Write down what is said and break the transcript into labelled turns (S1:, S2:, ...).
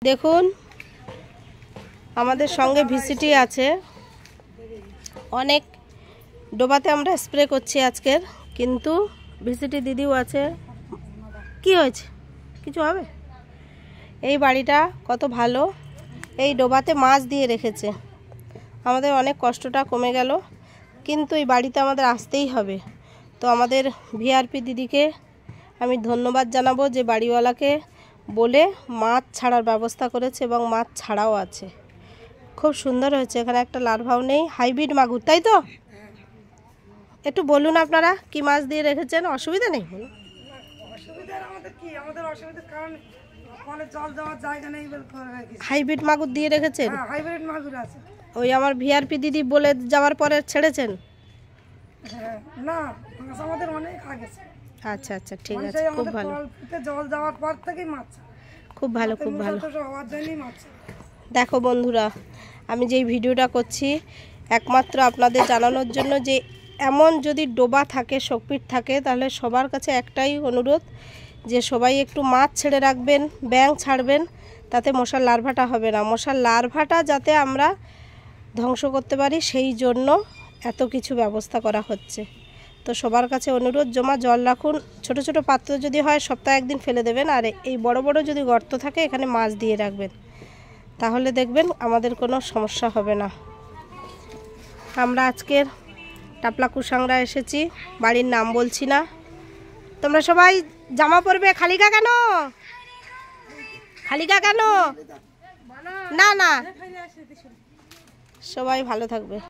S1: দেখুন আমাদের সঙ্গে ভিসিটি আছে, অনেক ডোবাতে আমরা স্প্রে করছি আজকের, কিন্তু ভিসিটি দিদিও আছে। কি হয়েছে? কিছু হবে? এই বাড়িটা কত ভালো, এই ডোবাতে মাছ দিয়ে রেখেছে, আমাদের অনেক কষ্টটা কমে গেল। কিন্তু এই বাড়িতে আমাদের আসতেই হবে। তো আমাদের ভিআরপি দিদিকে আমি ধন্যবাদ জানাবো যে বাড়িওয়ালাকে বলে মাছ ছাড়ার ব্যবস্থা করেছে এবং মাছ ছাড়াও আছে। খুব সুন্দর হয়েছে। এখানে একটা লার্ভাও নেই, হাইব্রিড মাগুর, তাই তো? একটু বলুন আপনারা কি মাছ দিয়ে রেখেছেন, অসুবিধা নেই? হাইব্রিড মাগুর দিয়ে রেখেছেন?
S2: হাইব্রিড মাগুর আছে।
S1: ওই আমার ভিআরপি দিদি বলে যাওয়ার পরে ছেড়েছেন?
S2: না, আমাদের অনেক আগে।
S1: আচ্ছা আচ্ছা, ঠিক আছে, খুব ভালো।
S2: জল যাওয়ার পর থেকেই মাছ,
S1: খুব ভালো, খুব ভালো।
S2: হওয়ার জন্যই মাছ।
S1: দেখো বন্ধুরা, আমি যেই ভিডিওটা করছি একমাত্র আপনাদের জানানোর জন্য যে এমন যদি ডোবা থাকে, শোকপিট থাকে, তাহলে সবার কাছে একটাই অনুরোধ যে সবাই একটু মাছ ছেড়ে রাখবেন, ব্যাঙ ছাড়বেন, তাতে মশার লার্ভাটা হবে না। মশার লার্ভাটা যাতে আমরা ধ্বংস করতে পারি সেই জন্য এত কিছু ব্যবস্থা করা হচ্ছে। তো সবার কাছে অনুরোধ, জমা জল রাখুন, ছোট ছোট পাত্র যদি হয় সপ্তাহে একদিন ফেলে দেবেন, আর এই বড় বড় যদি গর্ত থাকে এখানে মাছ দিয়ে রাখবেন, তাহলে দেখবেন আমাদের কোনো সমস্যা হবে না। আমরা আজকের টাপলা কুসাংরা এসেছি, বাড়ির নাম বলছি না। তোমরা সবাই জামা পরবে। খালিকা কেন? খালিকা কেন? না না, সবাই ভালো থাকবে।